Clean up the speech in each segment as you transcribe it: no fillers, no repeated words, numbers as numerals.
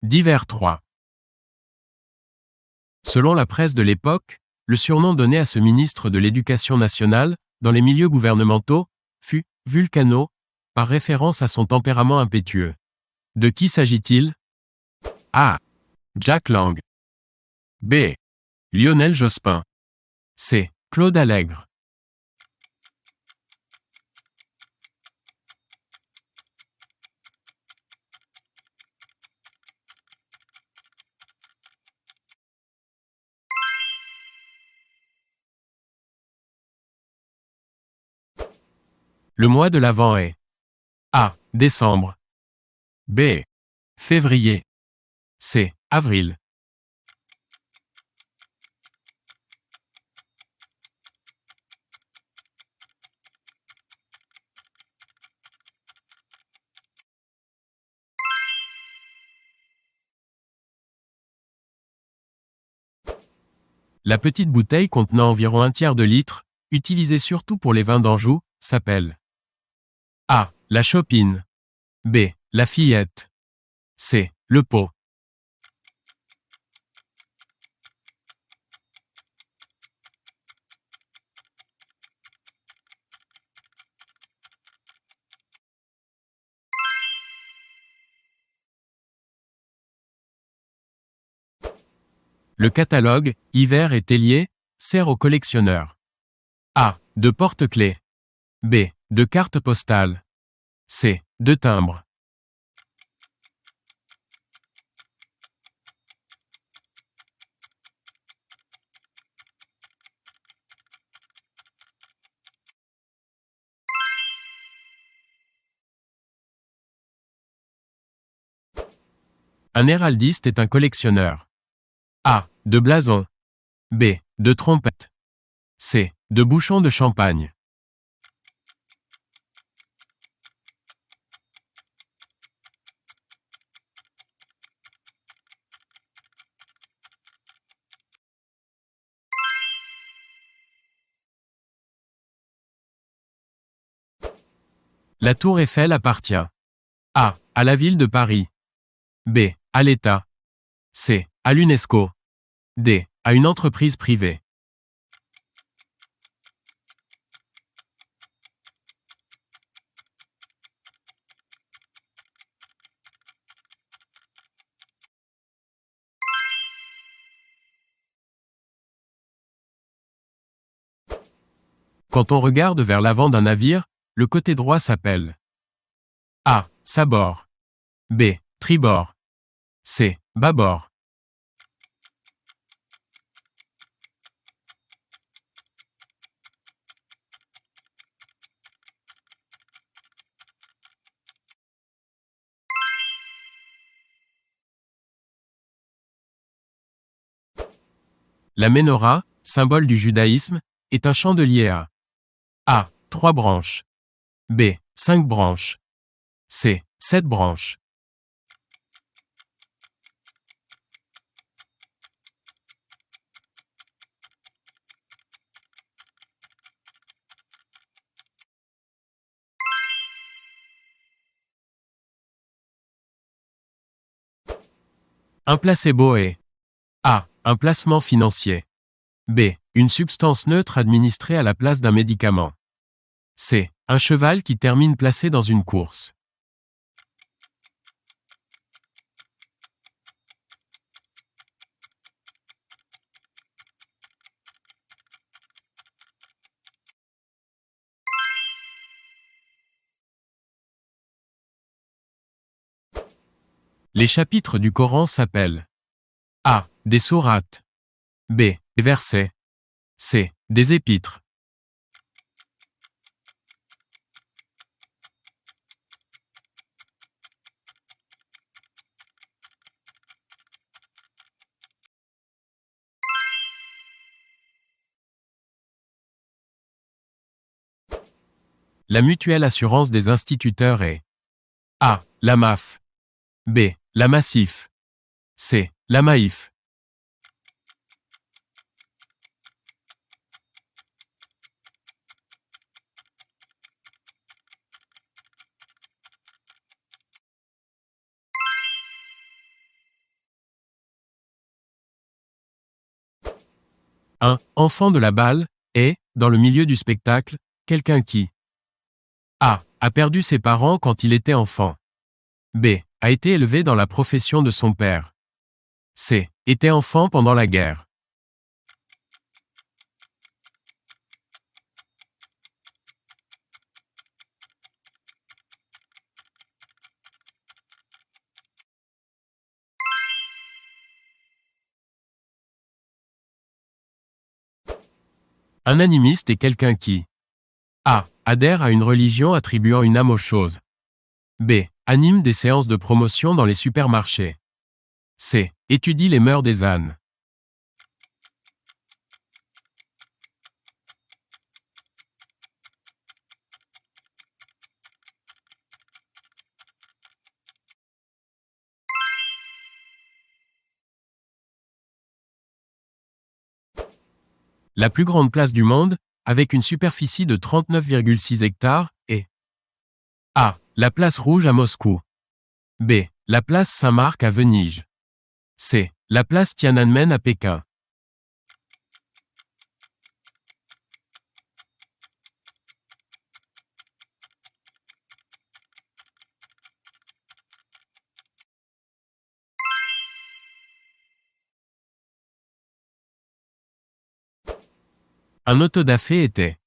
Divers 3. Selon la presse de l'époque, le surnom donné à ce ministre de l'Éducation nationale, dans les milieux gouvernementaux, fut « Vulcano », par référence à son tempérament impétueux. De qui s'agit-il? A. Jack Lang. B. Lionel Jospin. C. Claude Allègre. Le mois de l'Avent est A. Décembre. B. Février. C. Avril. La petite bouteille contenant environ 1/3 de litre, utilisée surtout pour les vins d'Anjou, s'appelle A. La chopine. B. La fillette. C. Le pot. Le catalogue, Hiver et Tellier, sert aux collectionneurs. A. De porte-clés. B. De cartes postales. C. De timbres. Un héraldiste est un collectionneur. A. De blasons. B. De trompettes. C. De bouchons de champagne. La tour Eiffel appartient A. À la ville de Paris. B. À l'État. C. À l'UNESCO. D. À une entreprise privée. Quand on regarde vers l'avant d'un navire, le côté droit s'appelle A. Sabord. B. Tribord. C. Bâbord. La ménorah, symbole du judaïsme, est un chandelier à A. 3 branches. B. 5 branches. C. 7 branches. Un placebo est A. Un placement financier. B. Une substance neutre administrée à la place d'un médicament. C. Un cheval qui termine placé dans une course. Les chapitres du Coran s'appellent A. Des sourates. B. Des versets. C. Des épîtres. La mutuelle assurance des instituteurs est A. La MAF. B. La Massif. C. La Maïf. Un enfant de la balle est, dans le milieu du spectacle, quelqu'un qui a perdu ses parents quand il était enfant. B. A été élevé dans la profession de son père. C. Était enfant pendant la guerre. Un animiste est quelqu'un qui A. Adhère à une religion attribuant une âme aux choses. B. Anime des séances de promotion dans les supermarchés. C. Étudie les mœurs des ânes. La plus grande place du monde, avec une superficie de 39,6 hectares, est A. La place Rouge à Moscou. B. La place Saint-Marc à Venise. C. La place Tiananmen à Pékin. Un autodafé était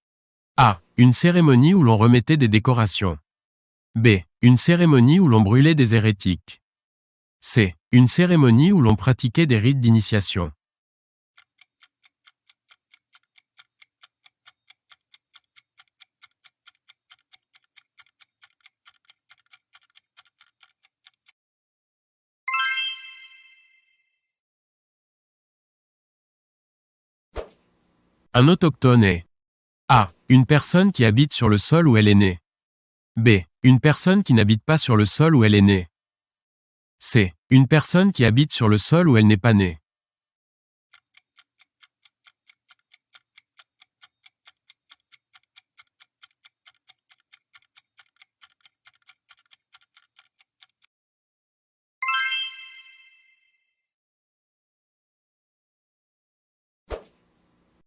A. Une cérémonie où l'on remettait des décorations. B. Une cérémonie où l'on brûlait des hérétiques. C. Une cérémonie où l'on pratiquait des rites d'initiation. Un autochtone est A. Une personne qui habite sur le sol où elle est née. B. Une personne qui n'habite pas sur le sol où elle est née. C. Une personne qui habite sur le sol où elle n'est pas née.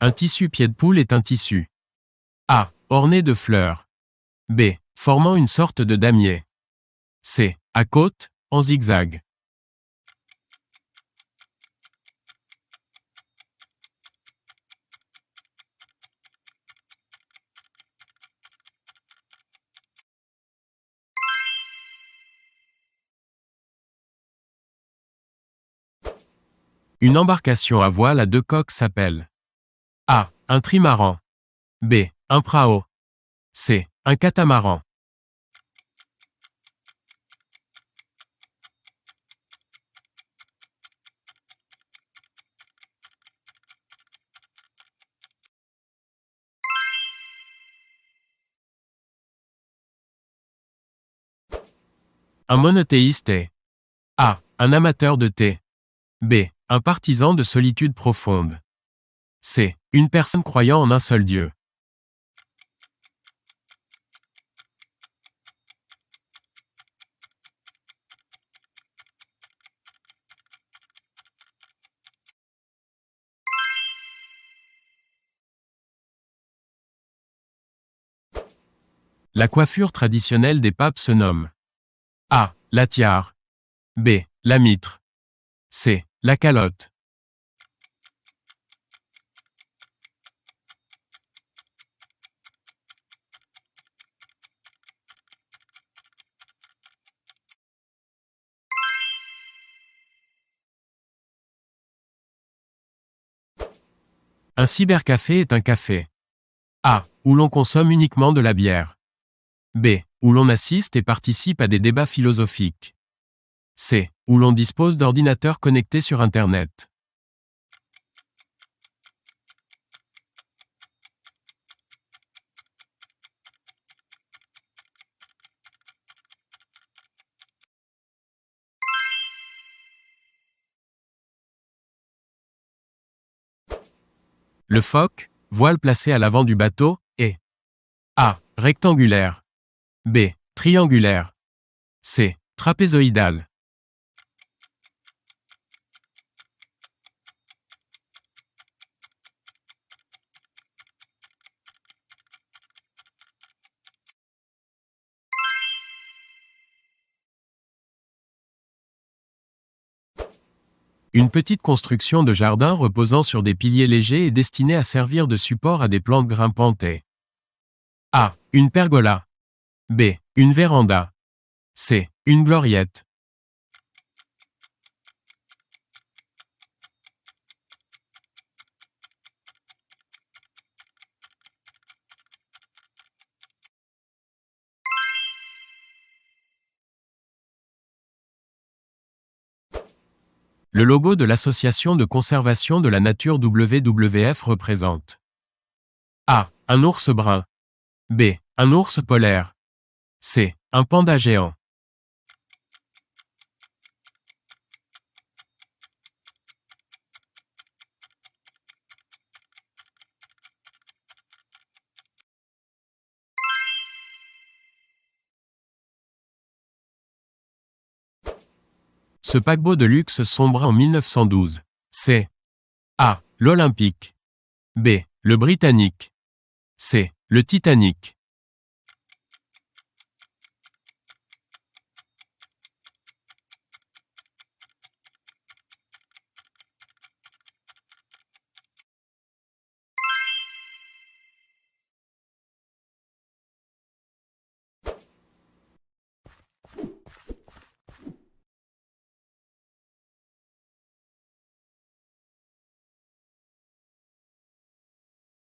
Un tissu pied de poule est un tissu A. Orné de fleurs. B. Formant une sorte de damier. C. À côte, en zigzag. Une embarcation à voile à deux coques s'appelle A. Un trimaran. B. Un prao. C. Un catamaran. Un monothéiste est A. Un amateur de thé. B. Un partisan de solitude profonde. C. Une personne croyant en un seul Dieu. La coiffure traditionnelle des papes se nomme A. La tiare. B. La mitre. C. La calotte. Un cybercafé est un café A. Où l'on consomme uniquement de la bière. B. Où l'on assiste et participe à des débats philosophiques. C. Où l'on dispose d'ordinateurs connectés sur Internet. Le phoque, voile placé à l'avant du bateau, est A. Rectangulaire. B. Triangulaire. C. Trapézoïdal. Une petite construction de jardin reposant sur des piliers légers et destinée à servir de support à des plantes grimpantes est A. Une pergola. B. Une véranda. C. Une gloriette. Le logo de l'Association de conservation de la nature WWF représente A. Un ours brun. B. Un ours polaire. C. Un panda géant. Ce paquebot de luxe sombra en 1912. C. A. L'Olympique. B. Le Britannique. C. Le Titanic.